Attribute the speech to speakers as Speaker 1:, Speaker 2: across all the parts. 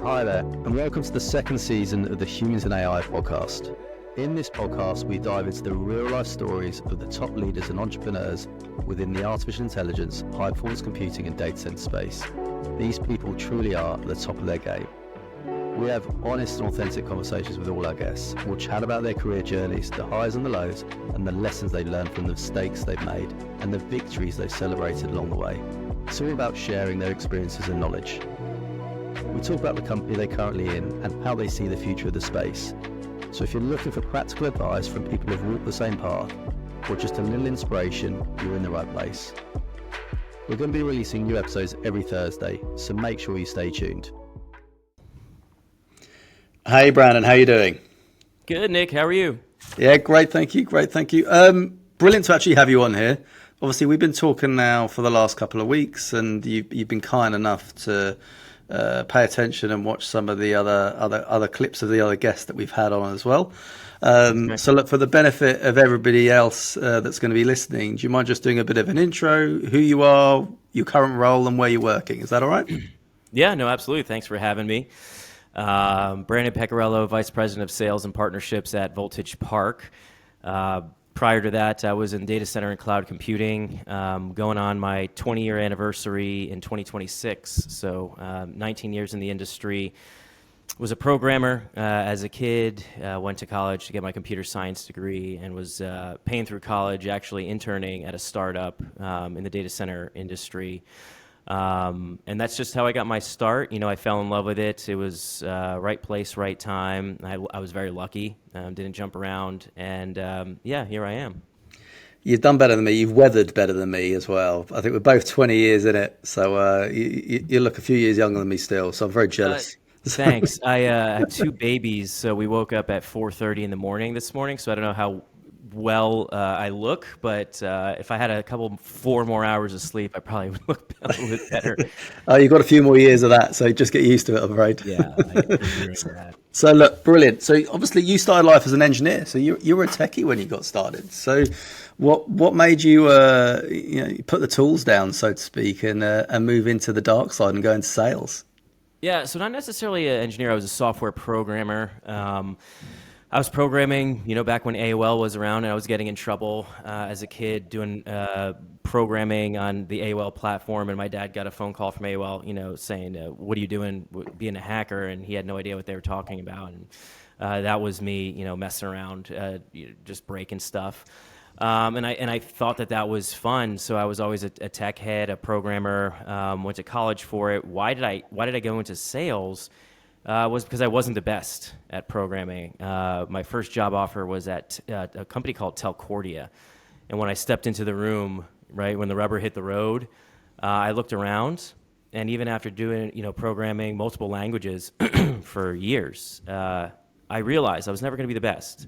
Speaker 1: Hi there, and welcome to the second season of the Humans and AI podcast. In this podcast, we dive into the real-life stories of the top leaders and entrepreneurs within the artificial intelligence, high-performance computing and data center space. These people truly are at the top of their game. We have honest and authentic conversations with all our guests. We'll chat about their career journeys, the highs and the lows, and the lessons they've learned from the mistakes they've made and the victories they've celebrated along the way. It's all about sharing their experiences and knowledge. We talk about the company they're currently in and how they see the future of the space. So if you're looking for practical advice from people who've walked the same path, or just a little inspiration, you're in the right place. We're going to be releasing new episodes every Thursday, so make sure you stay tuned. Hey Brandon, how you doing?
Speaker 2: Good, Nick. How are you?
Speaker 1: Yeah, great, thank you. Brilliant to actually have you on here. Obviously, we've been talking now for the last couple of weeks, and you've been kind enough to pay attention and watch some of the other clips of the other guests that we've had on as well. So look, for the benefit of everybody else that's going to be listening, do you mind just doing a bit of an intro, who you are, your current role and where you're working? Is that all right?
Speaker 2: Yeah, no, absolutely. Thanks for having me. Brandon Peccoralo, Vice President of Sales and Partnerships at Voltage Park. Prior to that, I was in data center and cloud computing, going on my 20-year anniversary in 2026. So 19 years in the industry. Was a programmer as a kid, went to college to get my computer science degree, and was paying through college, actually interning at a startup in the data center industry. And that's just how I got my start. You know, I fell in love with it. It was right place, right time. I was very lucky. Didn't jump around, and yeah, here I am.
Speaker 1: You've done better than me. You've weathered better than me as well. I think we're both 20 years in it, so you look a few years younger than me still. So I'm very jealous.
Speaker 2: Thanks. I have two babies, so we woke up at 4:30 in the morning this morning. So I don't know how well I look, but if I had four more hours of sleep, I probably would look a little bit better.
Speaker 1: You've got a few more years of that, so just get used to it, I'm afraid.
Speaker 2: Yeah, I agree with that.
Speaker 1: So look, brilliant. So obviously you started life as an engineer, so you were a techie when you got started. So what made you put the tools down, so to speak, and move into the dark side and go into sales?
Speaker 2: Yeah, so not necessarily an engineer. I was a software programmer. I was programming, back when AOL was around, and I was getting in trouble as a kid doing programming on the AOL platform. And my dad got a phone call from AOL, saying, "What are you doing, being a hacker?" And he had no idea what they were talking about. And that was me, messing around, just breaking stuff. And I thought that was fun. So I was always a tech head, a programmer. Went to college for it. Why did I go into sales? Was because I wasn't the best at programming. My first job offer was at a company called Telcordia. And when I stepped into the room, right when the rubber hit the road, I looked around, and even after doing programming multiple languages for years, I realized I was never going to be the best.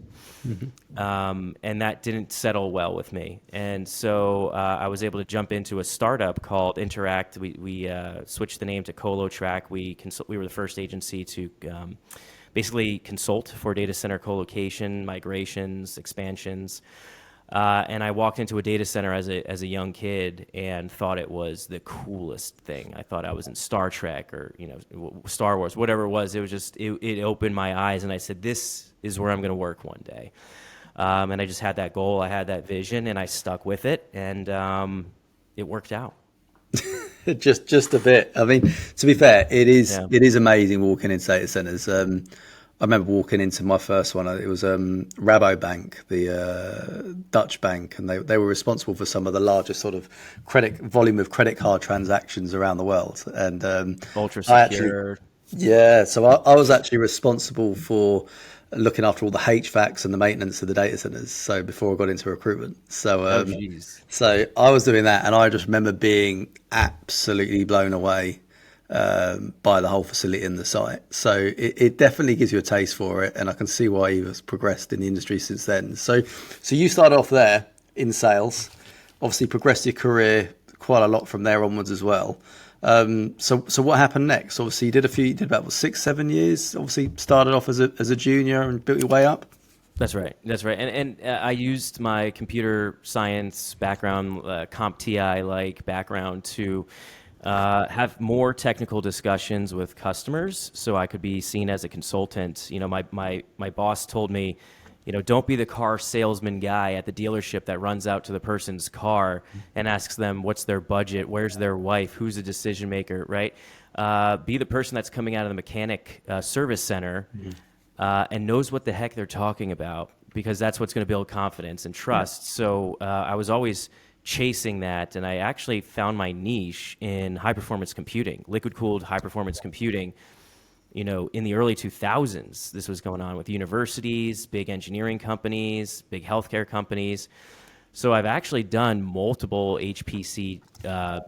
Speaker 2: Mm-hmm. And that didn't settle well with me. And so I was able to jump into a startup called Interact. We switched the name to ColoTrack. We were the first agency to basically consult for data center colocation, migrations, expansions. And I walked into a data center as a young kid and thought it was the coolest thing. I thought I was in Star Trek or Star Wars, whatever it was. It was just it opened my eyes, and I said, "This is where I'm going to work one day." And I just had that goal, I had that vision, and I stuck with it, and it worked out.
Speaker 1: just a bit. I mean, to be fair, it is amazing walking into data centers. I remember walking into my first one. It was Rabobank, the Dutch bank, and they were responsible for some of the largest sort of volume of credit card transactions around the world. And
Speaker 2: ultra secure.
Speaker 1: So I was actually responsible for looking after all the HVACs and the maintenance of the data centers. So before I got into recruitment, so I was doing that, and I just remember being absolutely blown away by the whole facility and the site. So it definitely gives you a taste for it, and I can see why you've progressed in the industry since then. So you started off there in sales, obviously progressed your career quite a lot from there onwards as well. So what happened next? Obviously you did about 6-7 years. Obviously started off as a junior and built your way up.
Speaker 2: That's right. And I used my computer science background, CompTIA like background to have more technical discussions with customers so I could be seen as a consultant. My boss told me, don't be the car salesman guy at the dealership that runs out to the person's car and asks them what's their budget, where's their wife, who's the decision maker, right? Be the person that's coming out of the mechanic service center and knows what the heck they're talking about, because that's what's going to build confidence and trust. So I was always chasing that, and I actually found my niche in high performance computing, liquid cooled high performance computing. In the early 2000s, this was going on with universities, big engineering companies, big healthcare companies. So I've actually done multiple HPC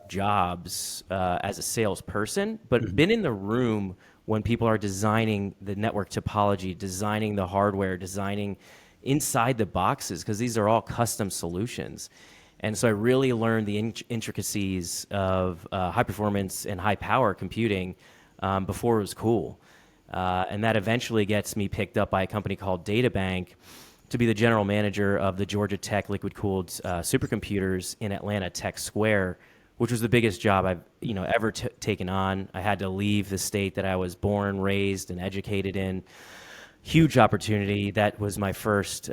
Speaker 2: jobs as a salesperson, but been in the room when people are designing the network topology, designing the hardware, designing inside the boxes, because these are all custom solutions. And so I really learned the intricacies of high performance and high power computing before it was cool. And that eventually gets me picked up by a company called DataBank to be the general manager of the Georgia Tech liquid-cooled supercomputers in Atlanta Tech Square, which was the biggest job I've ever taken on. I had to leave the state that I was born, raised, and educated in. Huge opportunity. That was my first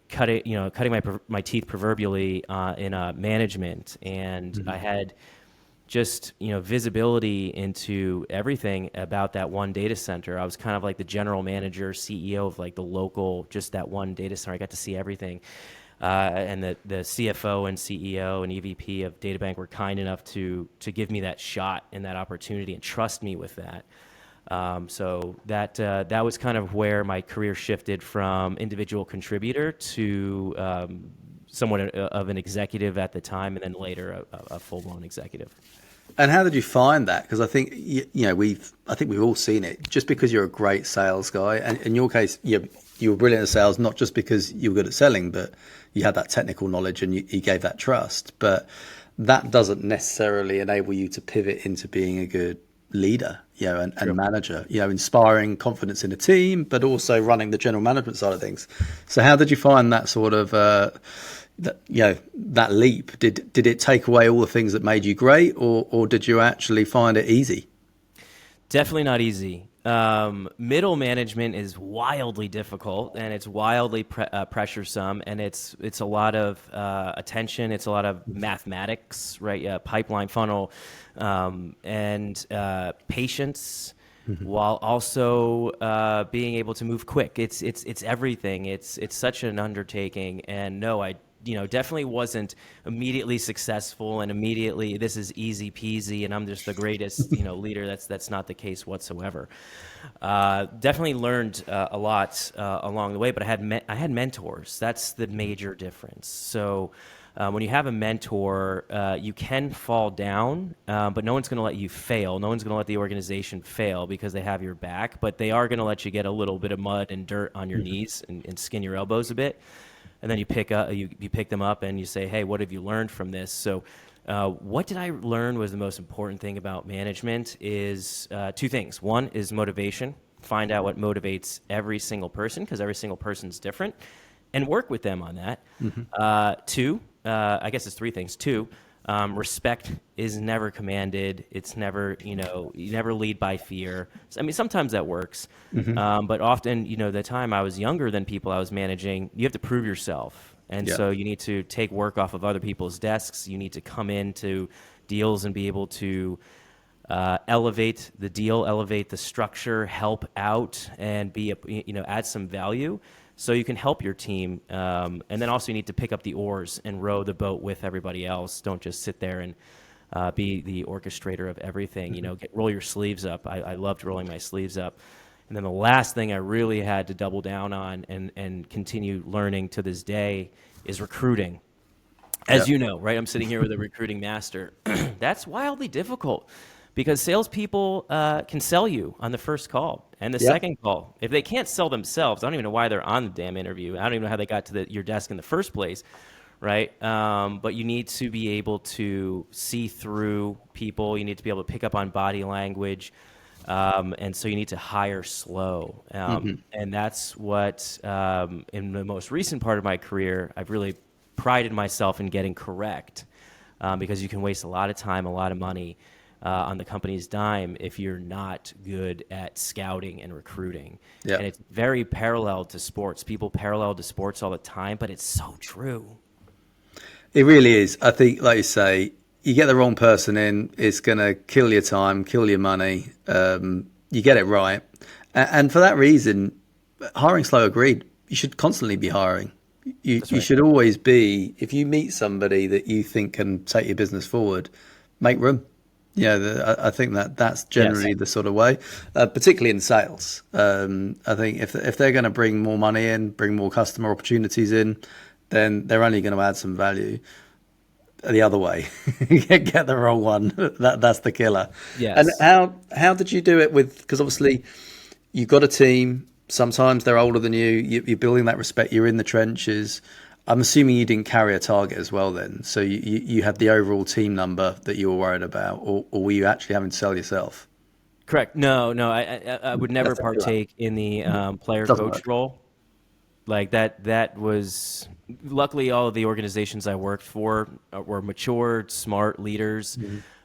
Speaker 2: cutting my teeth proverbially in management, and I had just visibility into everything about that one data center. I was kind of like the general manager, CEO of like the local, just that one data center. I got to see everything, and the CFO and CEO and EVP of DataBank were kind enough to give me that shot and that opportunity and trust me with that. So that was kind of where my career shifted from individual contributor to somewhat of an executive at the time, and then later a full-blown executive.
Speaker 1: And how did you find that? Because I think I think we've all seen it. Just because you're a great sales guy, and in your case, you were brilliant at sales, not just because you were good at selling, but you had that technical knowledge and you gave that trust. But that doesn't necessarily enable you to pivot into being a good leader, and manager, inspiring confidence in a team, but also running the general management side of things. So how did you find that sort of that leap? Did it take away all the things that made you great, or did you actually find it easy?
Speaker 2: Definitely not easy. Middle management is wildly difficult, and it's wildly pressuresome, and it's a lot of attention. It's a lot of mathematics, right? Pipeline funnel, and patience, while also being able to move quick. It's everything. It's such an undertaking, and no, I definitely wasn't immediately successful and immediately this is easy peasy and I'm just the greatest, leader. That's not the case whatsoever. Definitely learned a lot along the way, but I had mentors. That's the major difference. So when you have a mentor, you can fall down, but no one's going to let you fail. No one's going to let the organization fail because they have your back, but they are going to let you get a little bit of mud and dirt on your knees and skin your elbows a bit. And then you pick them up and you say, hey, what have you learned from this? So what did I learn was the most important thing about management is two things. One is motivation. Find out what motivates every single person, because every single person's different, and work with them on that. Two, I guess it's three things. Two, respect is never commanded. It's never, you never lead by fear. I mean, sometimes that works, but often, the time I was younger than people I was managing, you have to prove yourself. And so you need to take work off of other people's desks. You need to come into deals and be able to elevate the deal, elevate the structure, help out, and add some value. So you can help your team, and then also you need to pick up the oars and row the boat with everybody else. Don't just sit there and be the orchestrator of everything. Roll your sleeves up. I loved rolling my sleeves up. And then the last thing I really had to double down on and continue learning to this day is recruiting. As you know, right? I'm sitting here with a recruiting master. That's wildly difficult, because salespeople can sell you on the first call and the second call. If they can't sell themselves, I don't even know why they're on the damn interview. I don't even know how they got to your desk in the first place, right? But you need to be able to see through people. You need to be able to pick up on body language. And so you need to hire slow. And that's what, in the most recent part of my career, I've really prided myself in getting correct, because you can waste a lot of time, a lot of money on the company's dime if you're not good at scouting and recruiting.
Speaker 1: Yeah.
Speaker 2: And it's very parallel to sports. People parallel to sports all the time, but it's so true.
Speaker 1: It really is. I think, like you say, you get the wrong person in, it's going to kill your time, kill your money. You get it right. And for that reason, hiring slow, agreed. You should constantly be hiring. You
Speaker 2: Right.
Speaker 1: should always be, if you meet somebody that you think can take your business forward, make room. I think that's
Speaker 2: Yes.
Speaker 1: generally the sort of way, particularly in sales. I think if they're going to bring more money in, bring more customer opportunities in, then they're only going to add some value. The other way, get the wrong one. That's the killer. And
Speaker 2: Yes.
Speaker 1: how did you do it with? Because obviously you've got a team. Sometimes they're older than you. You're building that respect. You're in the trenches. I'm assuming you didn't carry a target as well then. So you had the overall team number that you were worried about, or were you actually having to sell yourself?
Speaker 2: Correct. No, no, I would never
Speaker 1: That's the killer.
Speaker 2: partake in the player
Speaker 1: Doesn't
Speaker 2: coach
Speaker 1: work.
Speaker 2: role. Like that was luckily all of the organizations I worked for were matured, smart leaders,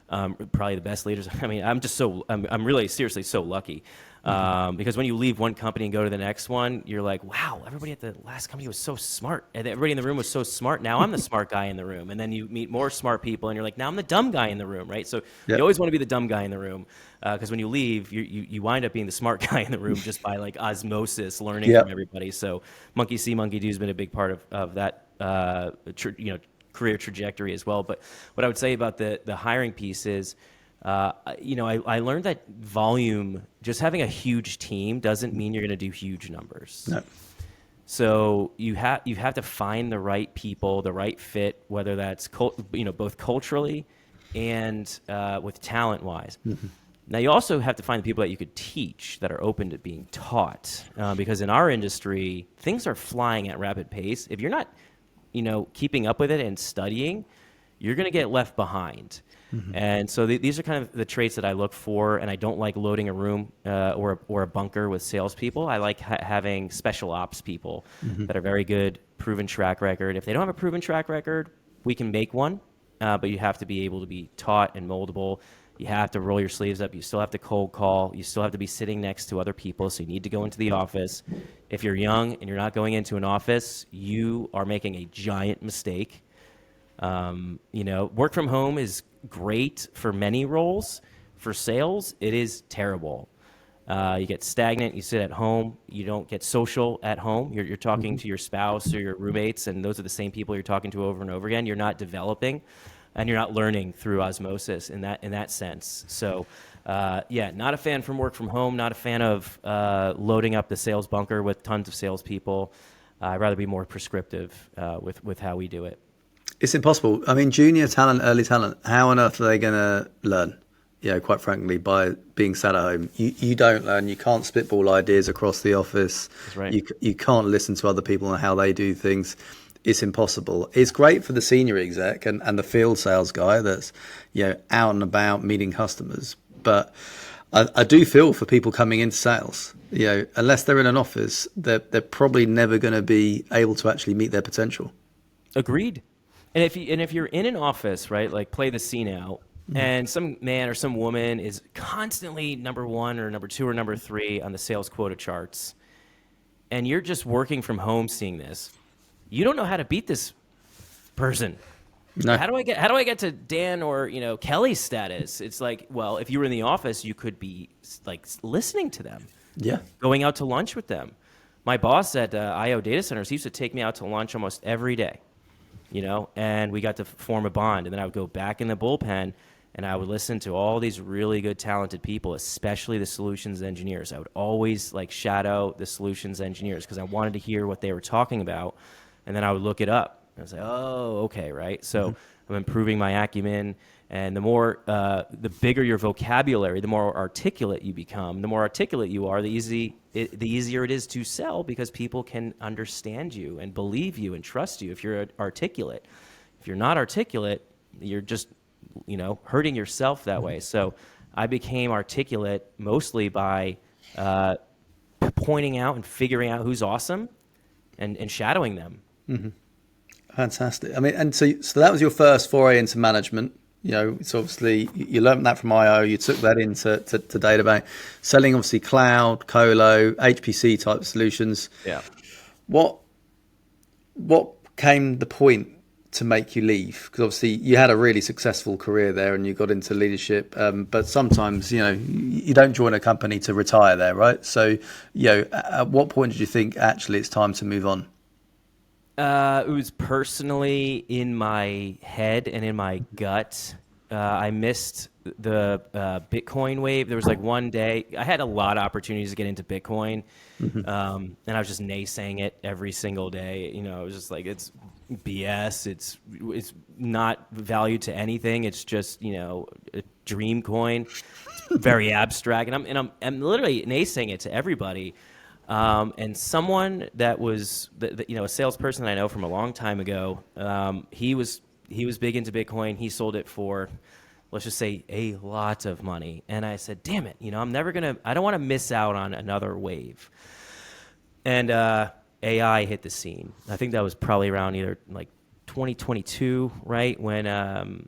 Speaker 2: probably the best leaders. I mean, I'm really seriously so lucky. Because when you leave one company and go to the next one, you're like, wow, everybody at the last company was so smart. And everybody in the room was so smart. Now I'm the smart guy in the room. And then you meet more smart people and you're like, now I'm the dumb guy in the room, right? So you
Speaker 1: Yep.
Speaker 2: always want to be the dumb guy in the room. Because when you leave, you wind up being the smart guy in the room just by like osmosis, learning from
Speaker 1: Yep.
Speaker 2: everybody. So monkey see, monkey do has been a big part of that, career trajectory as well. But what I would say about the hiring piece is, I learned that volume, just having a huge team doesn't mean you're going to do huge numbers.
Speaker 1: No.
Speaker 2: So you have to find the right people, the right fit, whether that's both culturally and with talent wise. Now you also have to find the people that you could teach that are open to being taught, because in our industry things are flying at rapid pace. If you're not, keeping up with it and studying, you're going to get left behind. And so these are kind of the traits that I look for, and I don't like loading a room or a bunker with salespeople. I like having special ops people that are very good, proven track record. If they don't have a proven track record, we can make one, but you have to be able to be taught and moldable. You have to roll your sleeves up. You still have to cold call. You still have to be sitting next to other people, so you need to go into the office. If you're young and you're not going into an office, you are making a giant mistake. Work from home is great for many roles. For sales, it is terrible. You get stagnant. You sit at home. You don't get social at home. You're talking to your spouse or your roommates, and those are the same people you're talking to over and over again. You're not developing, and you're not learning through osmosis in that sense. So, not a fan from work from home. Not a fan of loading up the sales bunker with tons of salespeople. I'd rather be more prescriptive with how we do it.
Speaker 1: It's impossible. I mean, junior talent, early talent, how on earth are they going to learn? Quite frankly, by being sat at home. You don't learn. You can't spitball ideas across the office.
Speaker 2: That's right.
Speaker 1: You can't listen to other people and how they do things. It's impossible. It's great for the senior exec and the field sales guy that's out and about meeting customers. But I do feel for people coming into sales. Unless they're in an office, they're probably never going to be able to actually meet their potential.
Speaker 2: Agreed. And if you're in an office, right, like play the scene out, and some man or some woman is constantly number one or number two or number three on the sales quota charts, and you're just working from home seeing this, you don't know how to beat this person.
Speaker 1: No.
Speaker 2: How do I get to Dan or Kelly's status? It's like, well, if you were in the office, you could be like listening to them,
Speaker 1: Yeah.
Speaker 2: going out to lunch with them. My boss at IO Data Centers, he used to take me out to lunch almost every day. And we got to form a bond. And then I would go back in the bullpen and I would listen to all these really good, talented people, especially the solutions engineers. I would always shadow the solutions engineers because I wanted to hear what they were talking about. And then I would look it up. And I was like, oh, okay, right. So I'm improving my acumen. And the bigger your vocabulary, the more articulate you become. The more articulate you are, the easier it is to sell because people can understand you and believe you and trust you if you're articulate. If you're not articulate, you're just, hurting yourself that way. So I became articulate mostly by pointing out and figuring out who's awesome and shadowing them.
Speaker 1: Fantastic. I mean, and so that was your first foray into management. So obviously you learned that from IO, you took that into to Databank, selling obviously cloud, colo, HPC type solutions.
Speaker 2: Yeah.
Speaker 1: What what came the point to make you leave? Because obviously you had a really successful career there and you got into leadership, but sometimes you don't join a company to retire there, right? So at what point did you think actually it's time to move on?
Speaker 2: It was personally in my head and in my gut. I missed the Bitcoin wave. There was like one day I had a lot of opportunities to get into Bitcoin, and I was just naysaying it every single day. It was just like it's BS. It's not valued to anything. It's just a dream coin. It's very abstract, and I'm literally naysaying it to everybody. And someone that was, a salesperson that I know from a long time ago, he was big into Bitcoin. He sold it for, let's just say, a lot of money. And I said, damn it, I don't want to miss out on another wave. And AI hit the scene. I think that was probably around either like 2022, right? When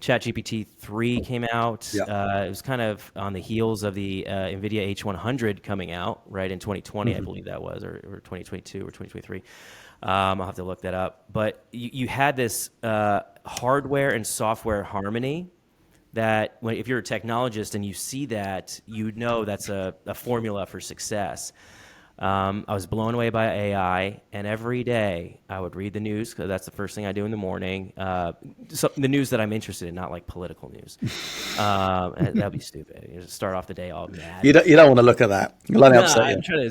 Speaker 2: ChatGPT 3 came out.
Speaker 1: Yeah.
Speaker 2: It was kind of on the heels of the NVIDIA H100 coming out, right, in 2020, I believe that was, or 2022 or 2023. I'll have to look that up. But you had this hardware and software harmony that if you're a technologist and you see that, you know that's a formula for success. I was blown away by AI, and every day I would read the news because that's the first thing I do in the morning. So the news that I'm interested in, not like political news. That'd be stupid. You just start off the day all mad.
Speaker 1: You don't want to look at that. You'll only
Speaker 2: No,
Speaker 1: upset you.
Speaker 2: I'm trying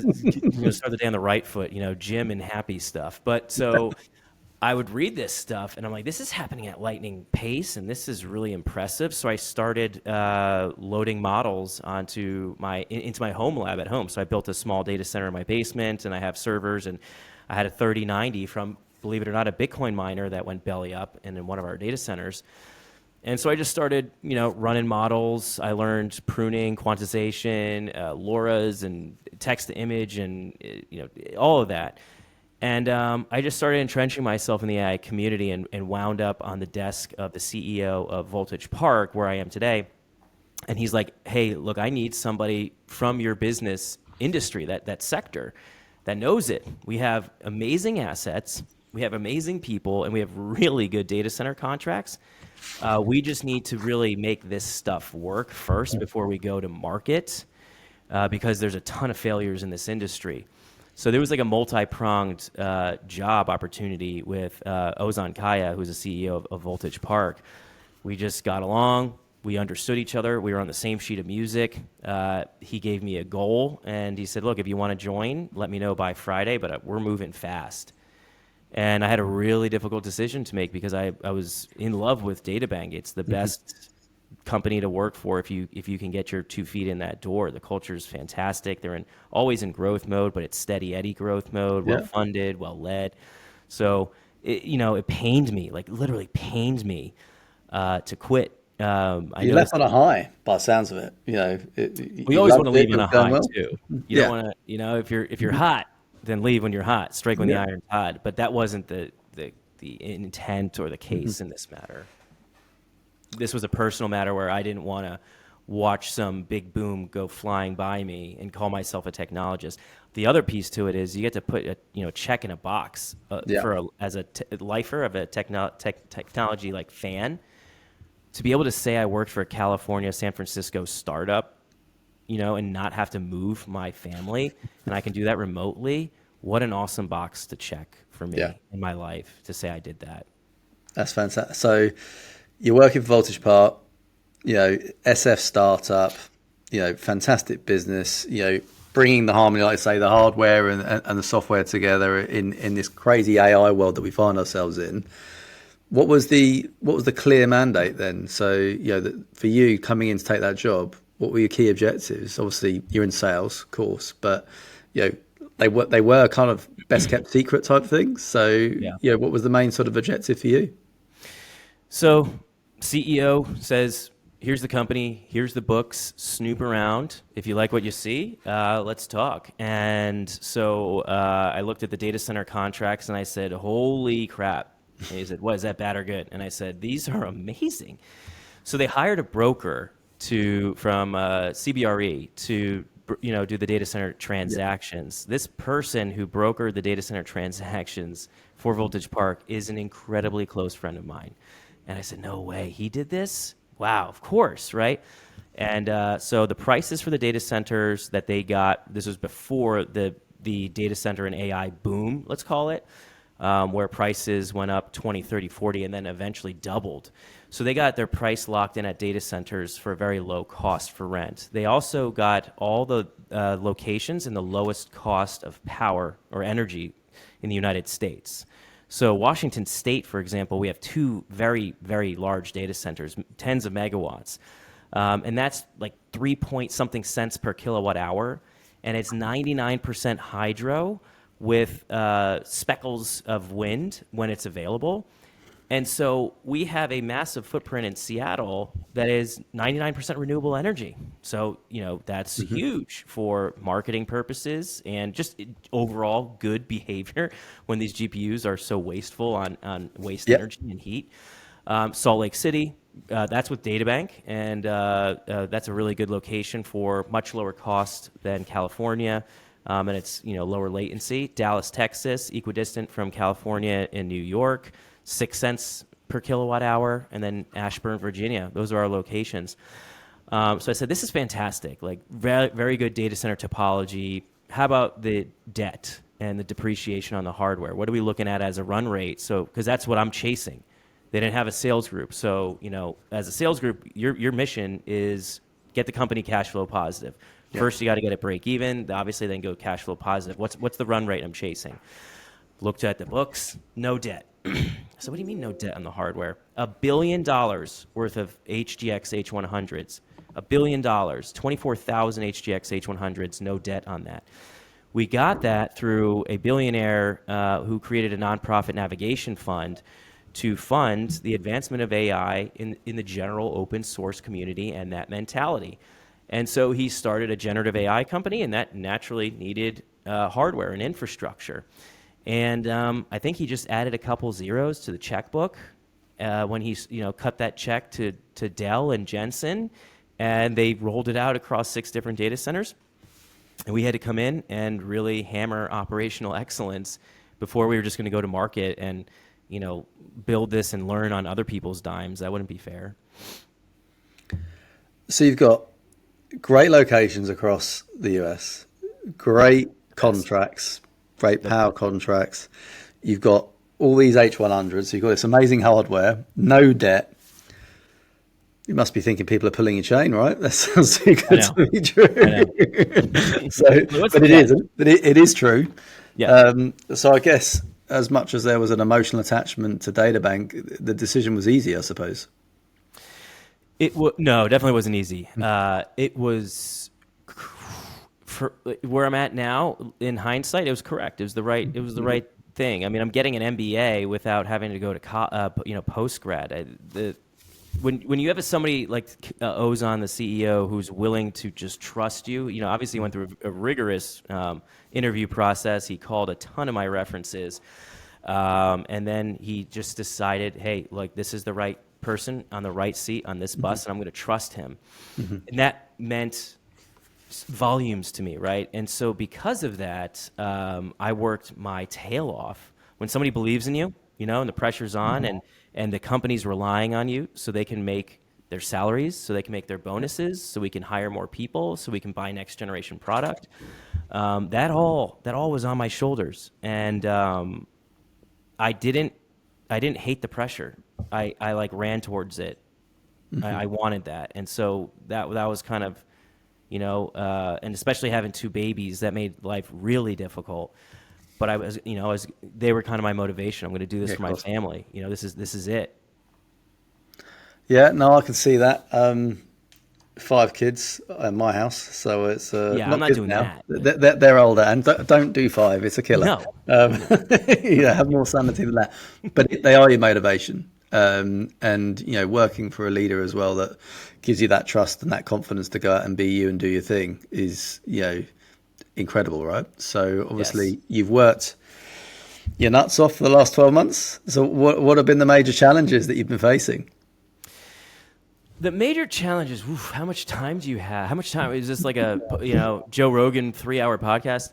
Speaker 2: to start the day on the right foot, gym and happy stuff. But so I would read this stuff, and I'm like, this is happening at lightning pace, and this is really impressive. So I started loading models into my home lab at home. So I built a small data center in my basement, and I have servers, and I had a 3090 from, believe it or not, a Bitcoin miner that went belly up and in one of our data centers. And so I just started, running models. I learned pruning, quantization, LoRa's, and text to image, and all of that. And I just started entrenching myself in the AI community and wound up on the desk of the CEO of Voltage Park, where I am today. And he's like, hey, look, I need somebody from your business industry, that sector, that knows it. We have amazing assets, we have amazing people, and we have really good data center contracts. We just need to really make this stuff work first before we go to market, because there's a ton of failures in this industry. So there was like a multi-pronged job opportunity with Ozan Kaya, who's the CEO of Voltage Park. We just got along. We understood each other. We were on the same sheet of music. He gave me a goal, and he said, look, if you want to join, let me know by Friday, but we're moving fast. And I had a really difficult decision to make because I was in love with DataBank. It's the best company to work for if you can get your 2 feet in that door. The culture is fantastic. They're always in growth mode, but it's steady Eddie growth mode, well funded, well led. So it pained me, like literally pained me to quit.
Speaker 1: You left on a high, by the sounds of it.
Speaker 2: We
Speaker 1: You
Speaker 2: always want to
Speaker 1: loved it.
Speaker 2: leave
Speaker 1: It
Speaker 2: on
Speaker 1: was
Speaker 2: a
Speaker 1: going
Speaker 2: high
Speaker 1: well.
Speaker 2: too. You
Speaker 1: Yeah.
Speaker 2: don't want to, if you're hot, then leave when you're hot. Strike when the
Speaker 1: Yeah.
Speaker 2: iron's hot. But that wasn't the intent or the case in this matter. This was a personal matter where I didn't want to watch some big boom go flying by me and call myself a technologist. The other piece to it is you get to put a check in a box
Speaker 1: Yeah.
Speaker 2: as a lifer of a technology like fan, to be able to say I worked for a California, San Francisco startup, and not have to move my family, and I can do that remotely. What an awesome box to check for me
Speaker 1: Yeah.
Speaker 2: in my life to say I did that.
Speaker 1: That's fantastic. So you're working for Voltage Park, SF startup, fantastic business, bringing the harmony, like I say, the hardware and the software together in this crazy AI world that we find ourselves in. What was the clear mandate then? So, for you coming in to take that job, what were your key objectives? Obviously, you're in sales, of course, but they were kind of best kept secret type things. So,
Speaker 2: Yeah.
Speaker 1: what was the main sort of objective for you?
Speaker 2: So CEO says, here's the company, here's the books, snoop around. If you like what you see, let's talk. And so I looked at the data center contracts and I said, holy crap, And he said, "What, is that bad or good?" And I said, "These are amazing." So they hired a broker from CBRE to do the data center
Speaker 1: Yeah.
Speaker 2: transactions. This person who brokered the data center transactions for Voltage Park is an incredibly close friend of mine. And I said, "No way, he did this? Wow, of course, right?" And so the prices for the data centers that they got, this was before the data center and AI boom, let's call it, where prices went up 20, 30, 40, and then eventually doubled. So they got their price locked in at data centers for a very low cost for rent. They also got all the locations and the lowest cost of power or energy in the United States. So Washington State, for example, we have two very, very large data centers, tens of megawatts. And that's like 3 point something cents per kilowatt hour. And it's 99% hydro with speckles of wind when it's available. And so we have a massive footprint in Seattle that is 99% renewable energy. So, that's huge for marketing purposes and just overall good behavior when these GPUs are so wasteful on waste
Speaker 1: Yeah.
Speaker 2: energy and heat. Salt Lake City, that's with DataBank, and that's a really good location for much lower cost than California, and it's lower latency. Dallas, Texas, equidistant from California and New York, 6 cents per kilowatt hour, and then Ashburn, Virginia. Those are our locations. So I said, this is fantastic, like very, very good data center topology. How about the debt and the depreciation on the hardware? What are we looking at as a run rate? So, because that's what I'm chasing. They didn't have a sales group. So, as a sales group, your mission is get the company cash flow positive.
Speaker 1: Yeah.
Speaker 2: First, you got to get it break even. Obviously, then go cash flow positive. What's the run rate I'm chasing? Looked at the books, no debt. So what do you mean no debt on the hardware? $1 billion worth of HGX H100s. $1 billion, 24,000 HGX H100s, no debt on that. We got that through a billionaire who created a nonprofit navigation fund to fund the advancement of AI in the general open source community and that mentality. And so he started a generative AI company, and that naturally needed hardware and infrastructure. And I think he just added a couple zeros to the checkbook when he cut that check to Dell and Jensen, and they rolled it out across 6 different data centers. And we had to come in and really hammer operational excellence before we were just going to go to market and build this and learn on other people's dimes. That wouldn't be fair.
Speaker 1: So you've got great locations across the US, great contracts, great power contracts. You've got all these H100s. You've got this amazing hardware, no debt. You must be thinking people are pulling your chain, right? That sounds too good to be true. But it isn't. But it is true.
Speaker 2: Yeah.
Speaker 1: So I guess as much as there was an emotional attachment to DataBank, the decision was easy, I suppose.
Speaker 2: No, definitely wasn't easy. It was for where I'm at now. In hindsight, it was correct. It was the right. It was the right thing. I mean, I'm getting an MBA without having to go to post grad. When you have somebody like Ozan, the CEO, who's willing to just trust you, obviously he went through a rigorous interview process. He called a ton of my references, and then he just decided, hey, like this is the right person on the right seat on this bus, and I'm going to trust him. And that meant volumes to me, right? And so because of that, I worked my tail off. When somebody believes in you, and the pressure's on, and the company's relying on you so they can make their salaries, so they can make their bonuses, so we can hire more people, so we can buy next generation product. That all was on my shoulders, and I didn't hate the pressure. I like ran towards it. I wanted that, and so that was kind of, and especially having 2 babies, that made life really difficult. But I was, they were kind of my motivation. I'm going to do this for my family. This is it.
Speaker 1: Yeah, no, I can see that. 5 kids in my house, so it's
Speaker 2: I'm not doing
Speaker 1: now.
Speaker 2: that.
Speaker 1: They're older, and don't do 5. It's a killer.
Speaker 2: No.
Speaker 1: Have more sanity than that. But they are your motivation, and working for a leader as well that gives you that trust and that confidence to go out and be you and do your thing is incredible, right? So obviously you've worked your nuts off for the last 12 months. So what have been the major challenges that you've been facing?
Speaker 2: The major challenge is, how much time do you have? How much time is this, like a Joe Rogan 3-hour podcast?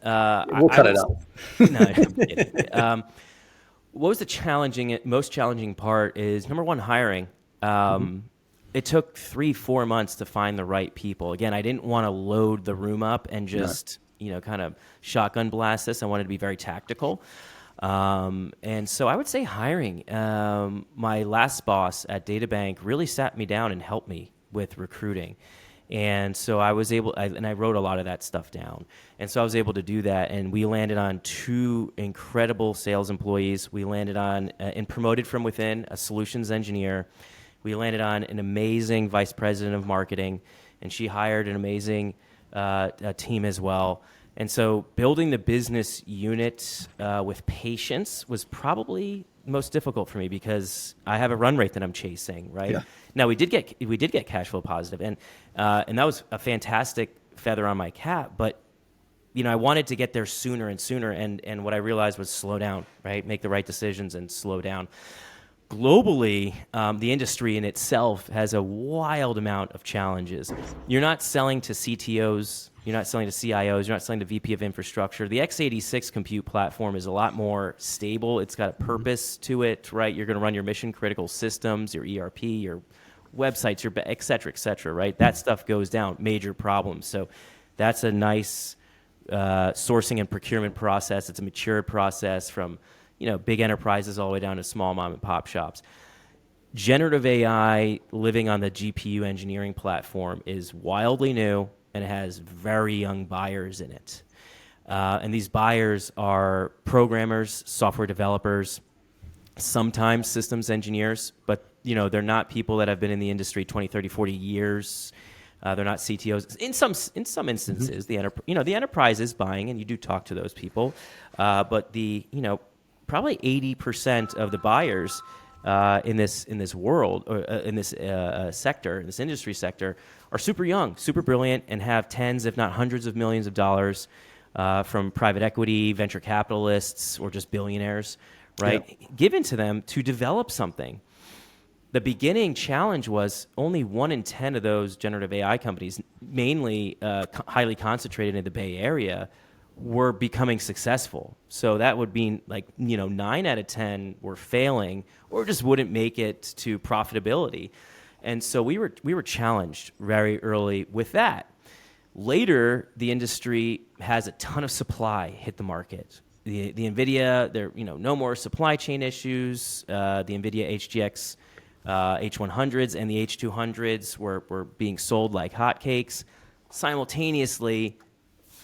Speaker 1: We'll cut it up.
Speaker 2: No, I'm kidding. What was the most challenging part is, number one, hiring. It took 3-4 months to find the right people. Again, I didn't want to load the room up and just kind of shotgun blast this. I wanted to be very tactical. And so I would say hiring. My last boss at DataBank really sat me down and helped me with recruiting. And so I was able, and I wrote a lot of that stuff down. And so I was able to do that. And we landed on 2 incredible sales employees. We landed on, and promoted from within, a solutions engineer. We landed on an amazing vice president of marketing, and she hired an amazing team as well. And so building the business unit with patience was probably most difficult for me, because I have a run rate that I'm chasing, right? Yeah. Now we did get cash flow positive, and that was a fantastic feather on my cap. But I wanted to get there sooner and sooner, and what I realized was slow down, right? Make the right decisions and slow down. Globally, the industry in itself has a wild amount of challenges. You're not selling to CTOs, you're not selling to CIOs, you're not selling to VP of infrastructure. The x86 compute platform is a lot more stable. It's got a purpose to it, right? You're going to run your mission critical systems, your ERP, your websites, your et cetera, right? That stuff goes down, major problems. So that's a nice sourcing and procurement process. It's a mature process from big enterprises all the way down to small mom and pop shops. Generative AI living on the GPU engineering platform is wildly new, and it has very young buyers in it. And these buyers are programmers, software developers, sometimes systems engineers, but they're not people that have been in the industry 20, 30, 40 years. They're not CTOs. In some instances, the enterprise is buying, and you do talk to those people. But probably 80% of the buyers in this world, or in this sector, in this industry sector, are super young, super brilliant, and have tens, if not hundreds of millions of dollars from private equity, venture capitalists, or just billionaires, right? Given to them to develop something. The beginning challenge was only 1 in 10 of those generative AI companies, mainly highly concentrated in the Bay Area, were becoming successful. So that would mean 9 out of 10 were failing or just wouldn't make it to profitability. And so we were challenged very early with that. Later, the industry has a ton of supply hit the market. The NVIDIA, there no more supply chain issues. The NVIDIA HGX H100s and the H200s were being sold like hotcakes. Simultaneously,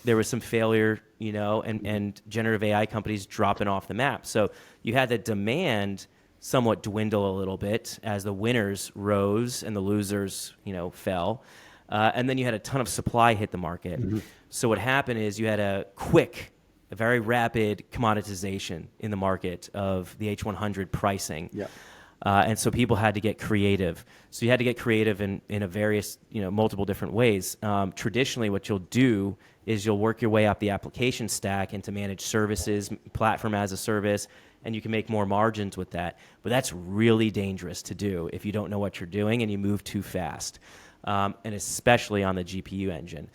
Speaker 2: there was some failure, and generative AI companies dropping off the map. So you had the demand somewhat dwindle a little bit as the winners rose and the losers, fell. And then you had a ton of supply hit the market. Mm-hmm. So what happened is you had a very rapid commoditization in the market of the H100 pricing. Yeah. And so people had to get creative. So you had to get creative in a various, multiple different ways. Traditionally, what you'll do is you'll work your way up the application stack into managed services, platform as a service, and you can make more margins with that. But that's really dangerous to do if you don't know what you're doing and you move too fast, and especially on the GPU engine.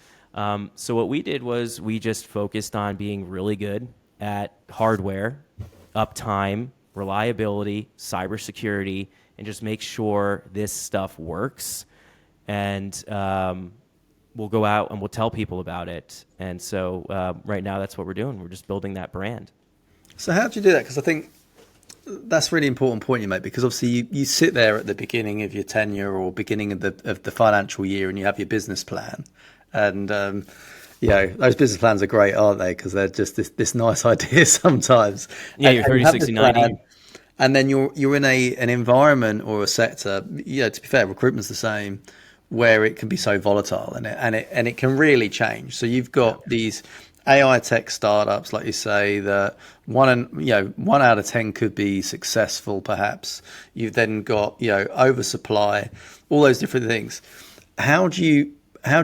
Speaker 2: So what we did was we just focused on being really good at hardware, uptime, reliability, cybersecurity, and just make sure this stuff works. And we'll go out and we'll tell people about it. And so right now that's what we're doing. We're just building that brand.
Speaker 1: So how do you do that? Because I think that's a really important point you make, because obviously you sit there at the beginning of your tenure or beginning of the financial year and you have your business plan. And those business plans are great, aren't they? Because they're just this nice idea sometimes.
Speaker 2: Yeah, you're 30, 60, 90.
Speaker 1: And then you're in an environment or a sector, to be fair, recruitment's the same, where it can be so volatile and it can really change. So you've got these AI tech startups, like you say, that one out of 10 could be successful, perhaps. You've then got oversupply, all those different things. How do you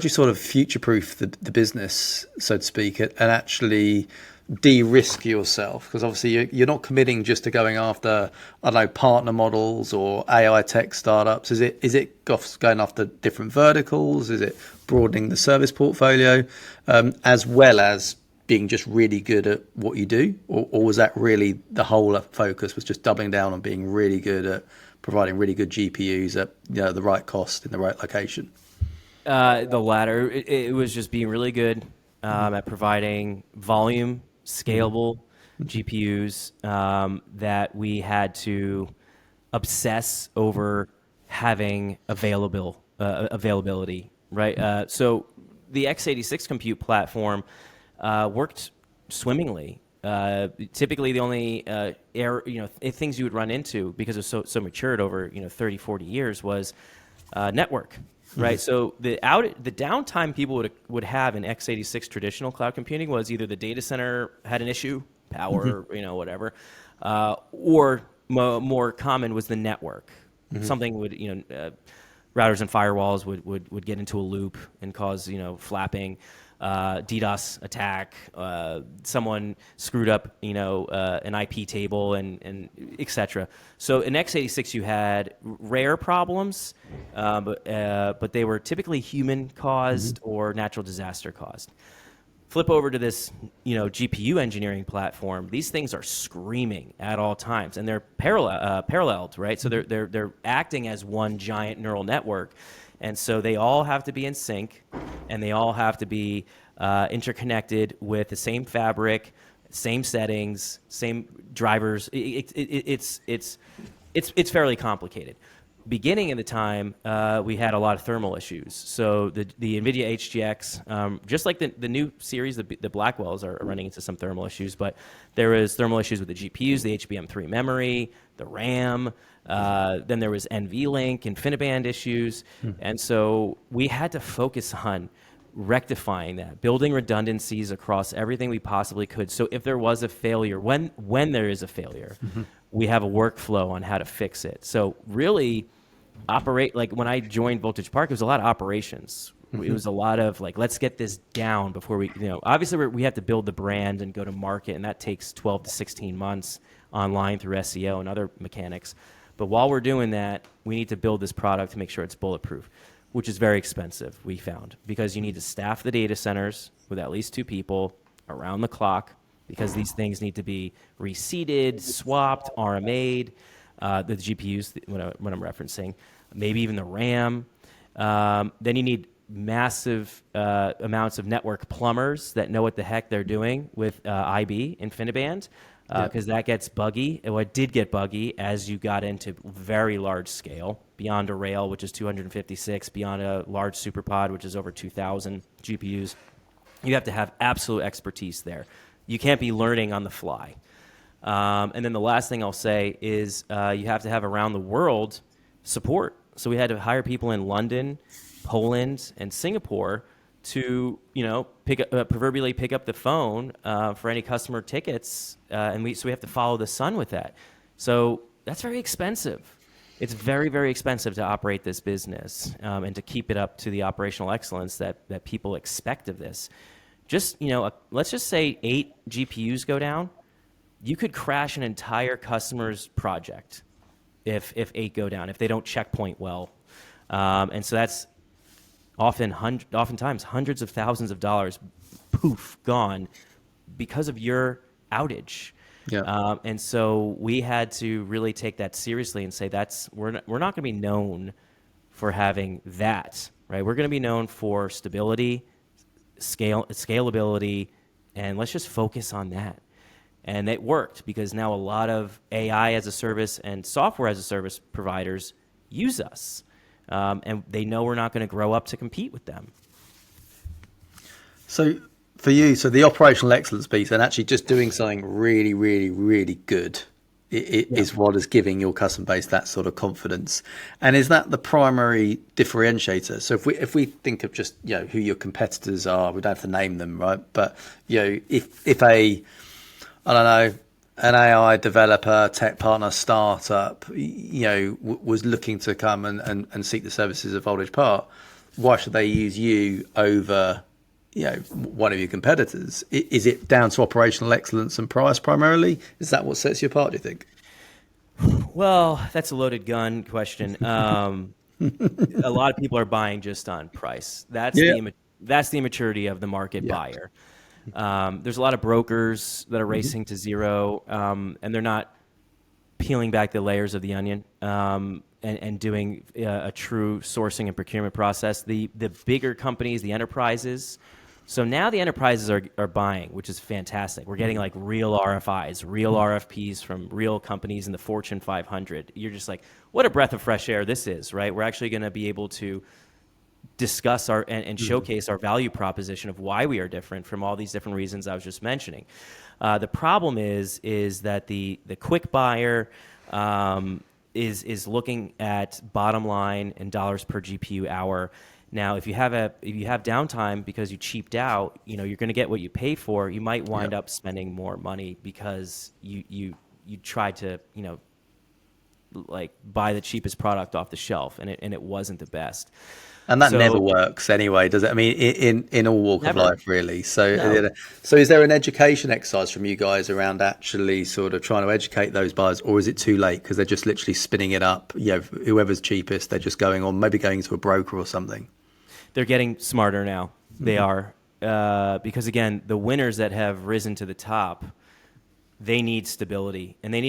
Speaker 1: sort of future-proof the business, so to speak, and actually de-risk yourself? Because obviously you're not committing just to going after, I don't know, partner models or AI tech startups. Is it going after different verticals? Is it broadening the service portfolio, as well as being just really good at what you do? Or was that really the whole focus, was just doubling down on being really good at providing really good GPUs at the right cost in the right location?
Speaker 2: The latter. It was just being really good at providing volume, scalable GPUs that we had to obsess over having availability, right? So the x86 compute platform worked swimmingly. Typically, the only things you would run into, because it's so matured over 30, 40 years, was network, right? So the downtime people would have in x86 traditional cloud computing was either the data center had an issue, power, whatever, or more common was the network. Something would, routers and firewalls would get into a loop and cause, flapping. DDoS attack, someone screwed up, an IP table, and etc. So in x86, you had rare problems, but they were typically human caused or natural disaster caused. Flip over to this, GPU engineering platform. These things are screaming at all times, and they're paralleled, right? So they're acting as one giant neural network. And so they all have to be in sync, and they all have to be interconnected with the same fabric, same settings, same drivers. It's fairly complicated. Beginning of the time, we had a lot of thermal issues. So the NVIDIA HGX, just like the new series, the Blackwells are running into some thermal issues, but there was thermal issues with the GPUs, the HBM3 memory, the RAM. Then there was NVLink, InfiniBand issues. And so we had to focus on rectifying that, building redundancies across everything we possibly could. So if there was a failure, when there is a failure, we have a workflow on how to fix it. So really like when I joined Voltage Park, it was a lot of operations. It was a lot of like, let's get this down before we, obviously we have to build the brand and go to market, and that takes 12 to 16 months online through SEO and other mechanics. But while we're doing that, we need to build this product to make sure it's bulletproof, which is very expensive, we found, because you need to staff the data centers with at least 2 people around the clock, because these things need to be reseated, swapped, RMA'd, the GPUs, what I'm referencing, maybe even the RAM. Then you need massive amounts of network plumbers that know what the heck they're doing with IB, InfiniBand, because that gets buggy. It did get buggy as you got into very large scale, beyond a rail, which is 256, beyond a large superpod, which is over 2,000 GPUs. You have to have absolute expertise there. You can't be learning on the fly. And then the last thing I'll say is you have to have around the world support. So we had to hire people in London, Poland, and Singapore to, proverbially pick up the phone for any customer tickets, so we have to follow the sun with that. So that's very expensive. It's very, very expensive to operate this business and to keep it up to the operational excellence that people expect of this. Just, let's just say 8 GPUs go down. You could crash an entire customer's project if 8 go down, if they don't checkpoint well. And so that's oftentimes hundreds of thousands of dollars, poof, gone because of your outage.
Speaker 1: Yeah.
Speaker 2: And so we had to really take that seriously and say we're not going to be known for having that, right? We're going to be known for stability, scalability, and let's just focus on that. And it worked, because now a lot of AI as a service and software as a service providers use us. And they know we're not going to grow up to compete with them.
Speaker 1: So for you, the operational excellence piece and actually just doing something really, really, really good is what is giving your customer base that sort of confidence. And is that the primary differentiator? So if we think of just, who your competitors are, we don't have to name them, right? But, if I don't know, an AI developer, tech partner, startup, was looking to come and seek the services of Voltage Park, why should they use you over, one of your competitors. Is it down to operational excellence and price primarily? Is that what sets you apart, do you think?
Speaker 2: Well, that's a loaded gun question. A lot of people are buying just on price.
Speaker 1: Yeah.
Speaker 2: That's the immaturity of the market
Speaker 1: Yeah.
Speaker 2: buyer. There's a lot of brokers that are racing to zero, and they're not peeling back the layers of the onion, and doing a true sourcing and procurement process. The bigger companies, the enterprises. So now the enterprises are buying, which is fantastic. We're getting like real RFIs, real RFPs from real companies in the Fortune 500. You're just like, what a breath of fresh air this is, right? We're actually going to be able to discuss and showcase our value proposition of why we are different from all these different reasons I was just mentioning. The problem is that the quick buyer is looking at bottom line and dollars per GPU hour. Now, if you have downtime because you cheaped out, you're going to get what you pay for. You might wind up spending more money because you tried to like buy the cheapest product off the shelf, and it wasn't the best.
Speaker 1: And that never works anyway, does it? I mean, in all walk of life, really. So, so is there an education exercise from you guys around actually sort of trying to educate those buyers, or is it too late because they're just literally spinning it up? Whoever's cheapest, they're just going on, maybe going to a broker or something.
Speaker 2: They're getting smarter now. They are, because again, the winners that have risen to the top, they need stability, and they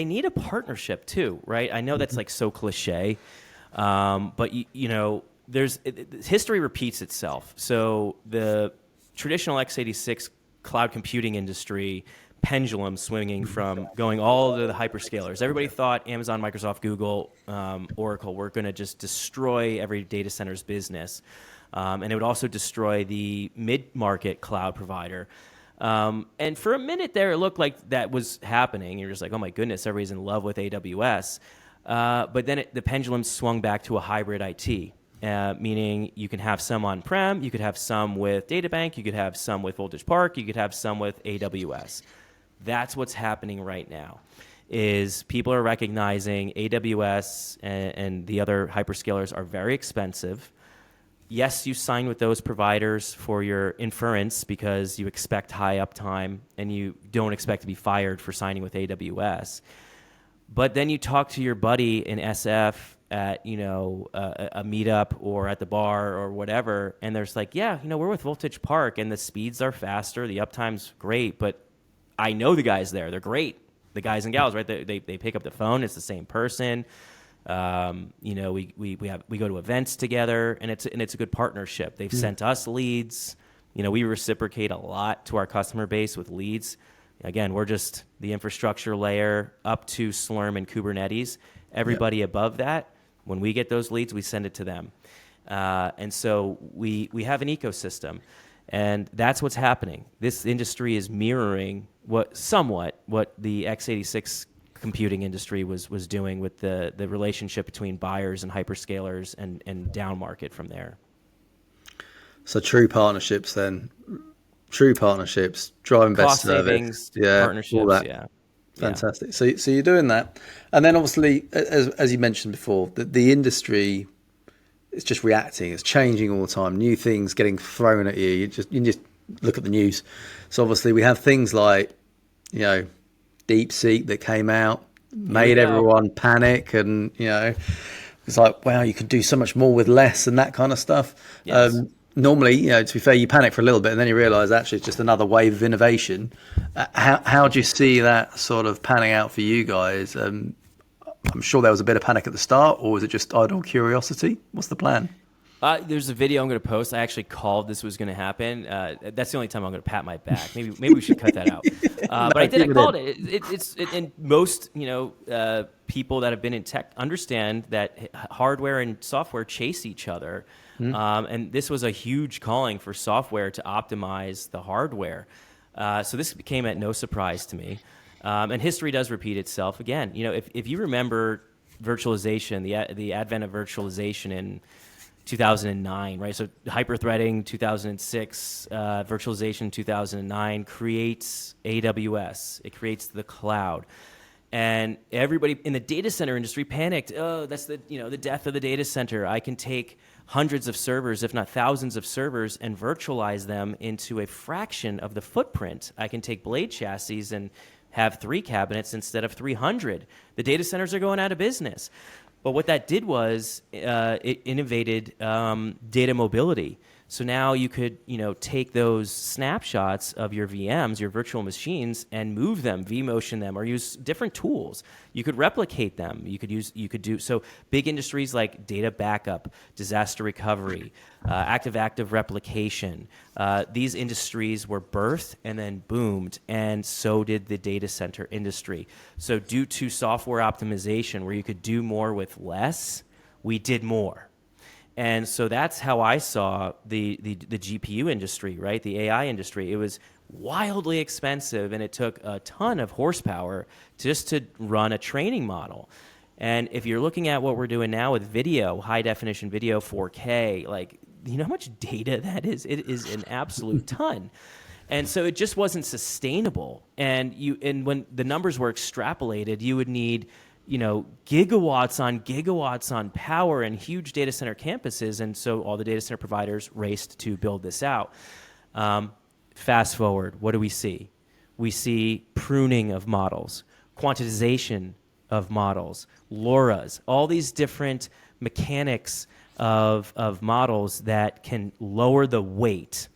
Speaker 2: need a partnership too, right? I know that's like so cliche, but history repeats itself. So the traditional x86 cloud computing industry pendulum swinging from going all to the hyperscalers. Everybody thought Amazon, Microsoft, Google, Oracle were going to just destroy every data center's business. And it would also destroy the mid-market cloud provider. And for a minute there, it looked like that was happening. You're just like, oh my goodness, everybody's in love with AWS. But then the pendulum swung back to a hybrid IT. Meaning you can have some on-prem, you could have some with DataBank, you could have some with Voltage Park, you could have some with AWS. That's what's happening right now, is people are recognizing AWS and the other hyperscalers are very expensive. Yes, you sign with those providers for your inference because you expect high uptime and you don't expect to be fired for signing with AWS. But then you talk to your buddy in SF at a meetup or at the bar or whatever, and there's like, we're with Voltage Park and the speeds are faster, the uptime's great, but I know the guys there, they're great, the guys and gals, right? They pick up the phone, it's the same person. We go to events together, and it's a good partnership. They've sent us leads. We reciprocate a lot to our customer base with leads. Again, we're just the infrastructure layer up to Slurm and Kubernetes. Everybody above that, when we get those leads, we send it to them. And so we have an ecosystem, and that's what's happening. This industry is mirroring somewhat what the x86 computing industry was doing with the relationship between buyers and hyperscalers and down market from there.
Speaker 1: So true partnerships then. True partnerships, driving best
Speaker 2: cost
Speaker 1: service,
Speaker 2: savings, partnerships,
Speaker 1: all that. Fantastic. So you're doing that, and then obviously, as you mentioned before, the industry is just reacting. It's changing all the time. New things getting thrown at you. You just look at the news. So obviously, we have things like DeepSeek that came out, made everyone panic, and it's like, wow, you could do so much more with less and that kind of stuff.
Speaker 2: Yes.
Speaker 1: Normally, to be fair, you panic for a little bit and then you realise actually it's just another wave of innovation. How do you see that sort of panning out for you guys? I'm sure there was a bit of panic at the start, or was it just idle curiosity? What's the plan?
Speaker 2: There's a video I'm going to post. I actually called this was going to happen. That's the only time I'm going to pat my back. Maybe we should cut that out. But I did. I called it. And most people that have been in tech understand that hardware and software chase each other. And this was a huge calling for software to optimize the hardware. So this came at no surprise to me. And history does repeat itself again. If you remember virtualization, the advent of virtualization in 2009, right? So hyperthreading 2006, virtualization 2009 creates AWS. It creates the cloud. And everybody in the data center industry panicked. Oh, that's the death of the data center. I can take hundreds of servers, if not thousands of servers, and virtualize them into a fraction of the footprint. I can take blade chassis and have 3 cabinets instead of 300. The data centers are going out of business. But what that did was it innovated data mobility. So now you could, take those snapshots of your VMs, your virtual machines, and move them, vMotion them, or use different tools. You could replicate them. You could do so. Big industries like data backup, disaster recovery, active replication. These industries were birthed and then boomed, and so did the data center industry. So due to software optimization, where you could do more with less, we did more. And so that's how I saw the GPU industry, right? The AI industry. It was wildly expensive, and it took a ton of horsepower just to run a training model. And if you're looking at what we're doing now with video, high definition video, 4K, like, you know how much data that is? It is an absolute ton. And so it just wasn't sustainable. And when the numbers were extrapolated, you would need gigawatts on power and huge data center campuses. And so all the data center providers raced to build this out. Fast forward, what do we see? We see pruning of models, quantization of models, LoRa's, all these different mechanics of models that can lower the weight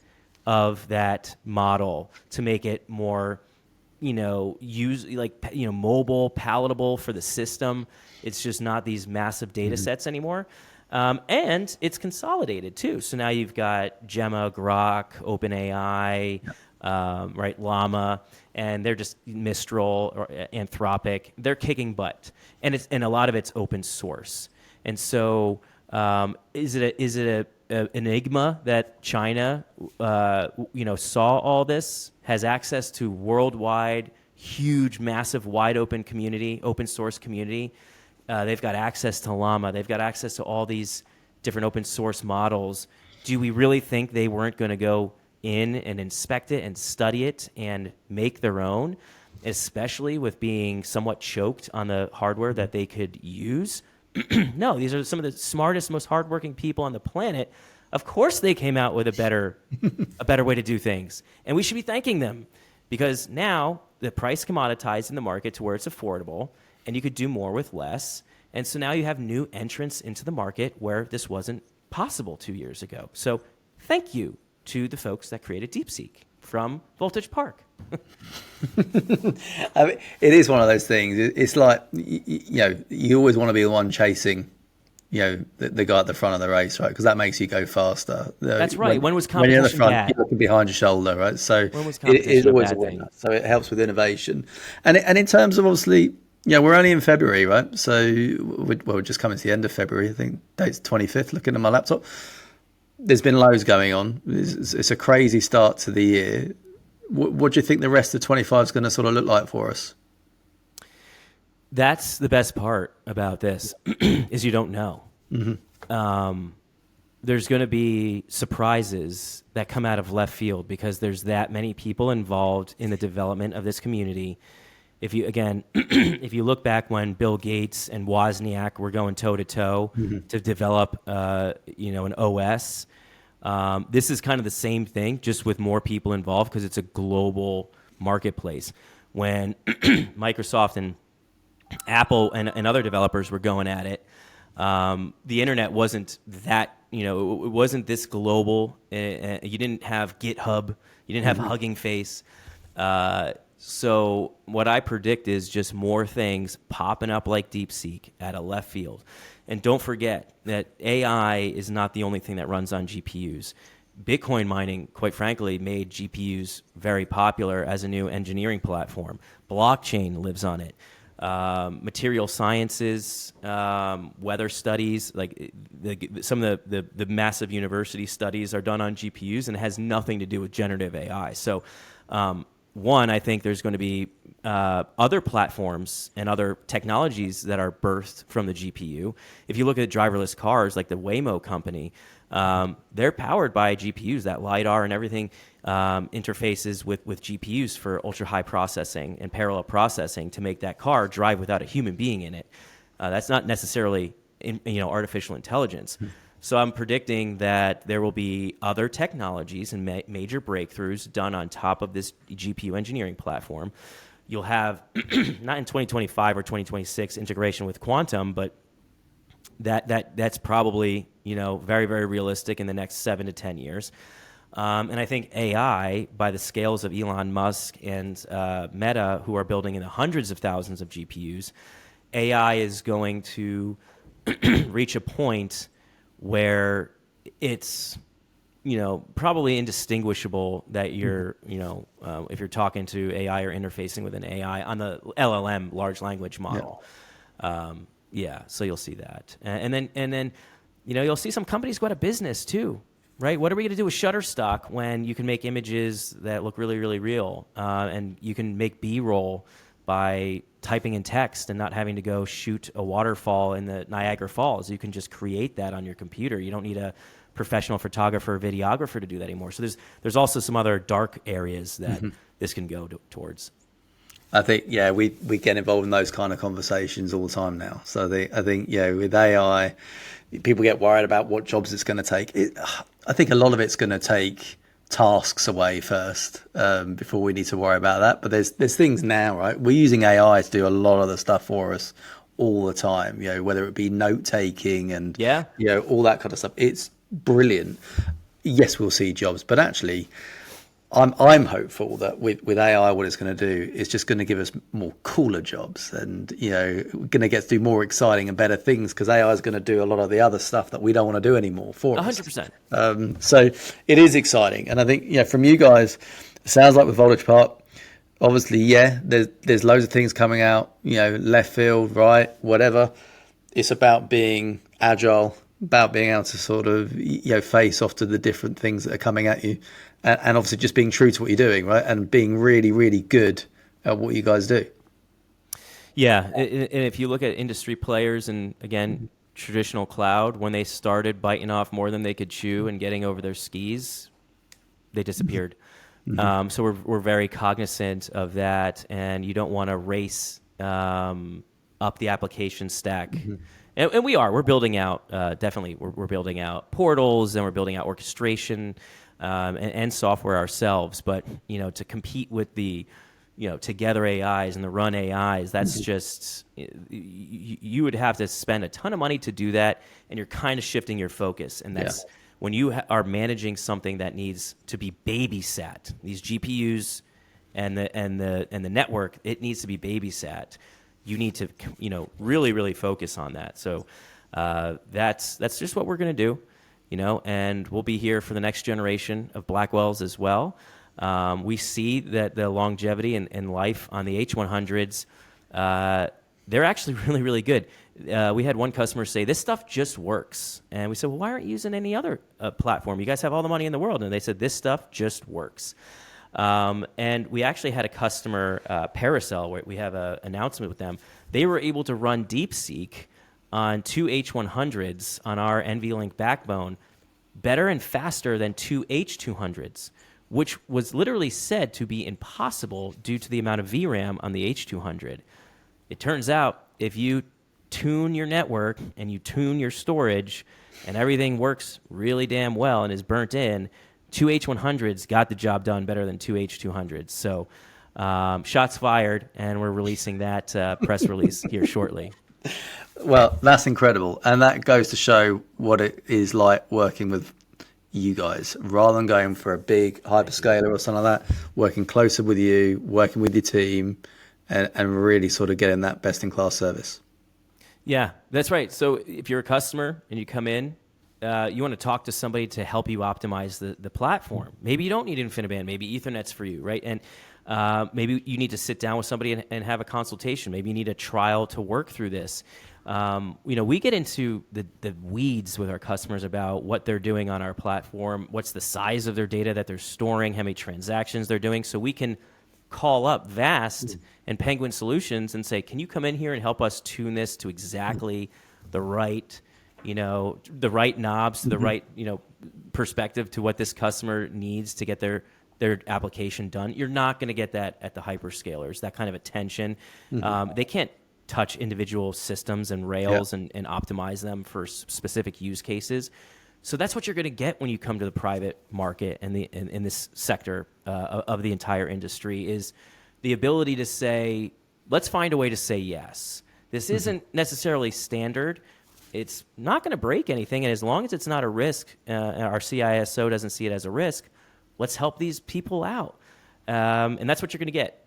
Speaker 2: of that model to make it more mobile, palatable for the system. It's just not these massive data sets anymore. And it's consolidated too. So now you've got Gemma, Grok, OpenAI, right, Llama, and they're just Mistral or Anthropic. They're kicking butt, and a lot of it's open source. And so, is it an enigma that China, saw all this, has access to worldwide, huge, massive, wide open community, open source community? They've got access to Llama. They've got access to all these different open source models. Do we really think they weren't going to go in and inspect it and study it and make their own, especially with being somewhat choked on the hardware that they could use? No, these are some of the smartest, most hardworking people on the planet. Of course they came out with a better way to do things. And we should be thanking them, because now the price commoditized in the market to where it's affordable, and you could do more with less. And so now you have new entrants into the market where this wasn't possible 2 years ago. So thank you to the folks that created DeepSeek from Voltage Park.
Speaker 1: I mean, it is one of those things. It's like, you always want to be the one chasing, the guy at the front of the race, right? Because that makes you go faster.
Speaker 2: That's right. When was competition
Speaker 1: when you're in the front,
Speaker 2: bad?
Speaker 1: You're looking behind your shoulder, right? So
Speaker 2: When was competition
Speaker 1: it is always
Speaker 2: a
Speaker 1: a
Speaker 2: bad thing?
Speaker 1: winner. So it helps with innovation. And in terms of, obviously, we're only in February, right? So we're just coming to the end of February. I think date's 25th, looking at my laptop. There's been loads going on. It's a crazy start to the year. What do you think the rest of 25 is going to sort of look like for us?
Speaker 2: That's the best part about this is you don't know. There's going to be surprises that come out of left field because there's that many people involved in the development of this community. If you look back when Bill Gates and Wozniak were going toe to toe to develop, an OS, this is kind of the same thing, just with more people involved because it's a global marketplace. When Microsoft and Apple and other developers were going at it, the internet wasn't that, it wasn't this global. You didn't have GitHub, you didn't have Hugging Face. So what I predict is just more things popping up like DeepSeek at a left field. And don't forget that AI is not the only thing that runs on GPUs. Bitcoin mining, quite frankly, made GPUs very popular as a new engineering platform. Blockchain lives on it. Material sciences, weather studies, like some of the massive university studies are done on GPUs, and it has nothing to do with generative AI. So one, I think there's going to be other platforms and other technologies that are birthed from the GPU. If you look at driverless cars, like the Waymo company, they're powered by GPUs. That LiDAR and everything interfaces with GPUs for ultra-high processing and parallel processing to make that car drive without a human being in it. That's not necessarily artificial intelligence. So I'm predicting that there will be other technologies and major breakthroughs done on top of this GPU engineering platform. You'll have, not in 2025 or 2026, integration with quantum, but that's probably very, very realistic in the next 7 to 10 years. And I think AI, by the scales of Elon Musk and Meta, who are building in the hundreds of thousands of GPUs, AI is going to reach a point where it's probably indistinguishable that you're if you're talking to AI or interfacing with an AI on the LLM, large language model. So you'll see that, and then you'll see some companies go out of business too, right? What are we going to do with Shutterstock when you can make images that look really, really real, and you can make B-roll by typing in text and not having to go shoot a waterfall in the Niagara Falls? You can just create that on your computer. You don't need a professional photographer or videographer to do that anymore. So there's also some other dark areas that this can go towards.
Speaker 1: I think, we get involved in those kind of conversations all the time now. So I think, with AI, people get worried about what jobs it's going to take. I think a lot of it's going to take tasks away first before we need to worry about that. But there's things now, right? We're using AI to do a lot of the stuff for us all the time, whether it be note taking and all that kind of stuff. It's brilliant. Yes, we'll see jobs, but actually I'm hopeful that with AI, what it's going to do is just going to give us more cooler jobs, and we're going to get to do more exciting and better things, because AI is going to do a lot of the other stuff that we don't want to do anymore for us.
Speaker 2: 100%.
Speaker 1: So it is exciting, and I think from you guys, it sounds like with Voltage Park, obviously, there's loads of things coming out, left field, right, whatever. It's about being agile, about being able to sort of face off to the different things that are coming at you, and obviously just being true to what you're doing, right, and being really, really good at what you guys do.
Speaker 2: Yeah, and if you look at industry players, and again, traditional cloud, when they started biting off more than they could chew and getting over their skis, they disappeared. So we're very cognizant of that, and you don't want to race up the application stack. And we're building out, definitely, we're building out portals, and we're building out orchestration and software ourselves. But, to compete with the, Together AIs and the Run AIs, that's just, you would have to spend a ton of money to do that, and you're kind of shifting your focus. And that's when you are managing something that needs to be babysat, these GPUs and the network, it needs to be babysat. You need to, really, really focus on that. So that's just what we're going to do, and we'll be here for the next generation of Blackwells as well. We see that the longevity and life on the H100s, they're actually really, really good. We had one customer say, this stuff just works. And we said, well, why aren't you using any other platform? You guys have all the money in the world. And they said, this stuff just works. And we actually had a customer, Paracel, where we have an announcement with them. They were able to run DeepSeek on 2 H100s on our NVLink backbone better and faster than 2 H200s, which was literally said to be impossible due to the amount of VRAM on the H200. It turns out if you tune your network and you tune your storage and everything works really damn well and is burnt in, 2 H100s got the job done better than 2 H200s. So shots fired, and we're releasing that press release here shortly.
Speaker 1: Well, that's incredible. And that goes to show what it is like working with you guys, rather than going for a big hyperscaler or something like that, working closer with you, working with your team, and really sort of getting that best-in-class service.
Speaker 2: Yeah, that's right. So if you're a customer and you come in, you want to talk to somebody to help you optimize the platform. Maybe you don't need InfiniBand. Maybe Ethernet's for you, right? And maybe you need to sit down with somebody and have a consultation. Maybe you need a trial to work through this. We get into the weeds with our customers about what they're doing on our platform, what's the size of their data that they're storing, how many transactions they're doing, so we can call up Vast and Penguin Solutions and say, can you come in here and help us tune this to exactly the right, the right knobs, the right, perspective to what this customer needs to get their application done. You're not going to get that at the hyperscalers, that kind of attention. They can't touch individual systems and rails and optimize them for specific use cases. So that's what you're going to get when you come to the private market and in this sector of the entire industry, is the ability to say, let's find a way to say yes. This isn't necessarily standard. It's not going to break anything, and as long as it's not a risk, our CISO doesn't see it as a risk, let's help these people out. And that's what you're going to get.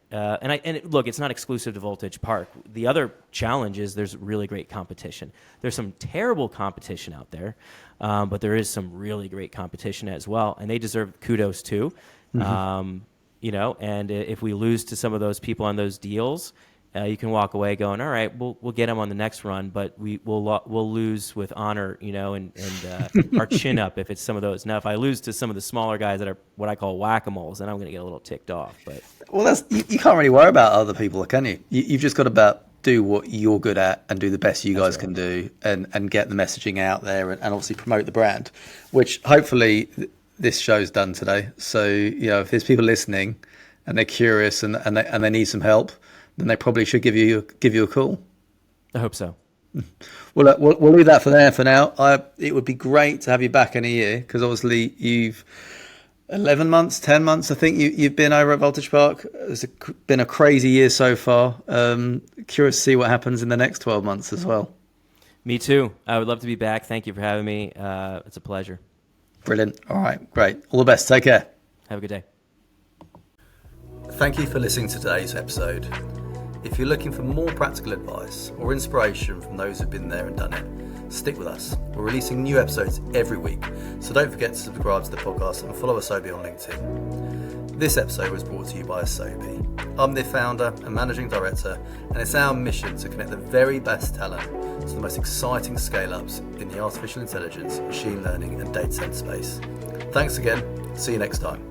Speaker 2: Look, it's not exclusive to Voltage Park. The other challenge is there's really great competition. There's some terrible competition out there, but there is some really great competition as well, and they deserve kudos too. And if we lose to some of those people on those deals, you can walk away going, all right, we'll get them on the next run, but we'll lose with honor, and our chin up if it's some of those. Now, if I lose to some of the smaller guys that are what I call whack-a-moles, then I'm going to get a little ticked off. But
Speaker 1: you can't really worry about other people, can you? You've just got to do what you're good at and do the best you guys can do, and get the messaging out there, and obviously promote the brand, which hopefully this show's done today. So if there's people listening and they're curious and they need some help, then they probably should give you a call.
Speaker 2: I hope so.
Speaker 1: Well, we'll leave that for there for now. It would be great to have you back in a year, because obviously you've 10 months, I think you've been over at Voltage Park. It's been a crazy year so far. Curious to see what happens in the next 12 months as well.
Speaker 2: Me too. I would love to be back. Thank you for having me. It's a pleasure.
Speaker 1: Brilliant. All right, great. All the best. Take care.
Speaker 2: Have a good day.
Speaker 1: Thank you for listening to today's episode. If you're looking for more practical advice or inspiration from those who've been there and done it, stick with us. We're releasing new episodes every week, so don't forget to subscribe to the podcast and follow Asobi on LinkedIn. This episode was brought to you by Asobi. I'm the founder and managing director, and it's our mission to connect the very best talent to the most exciting scale-ups in the artificial intelligence, machine learning and data center space. Thanks again. See you next time.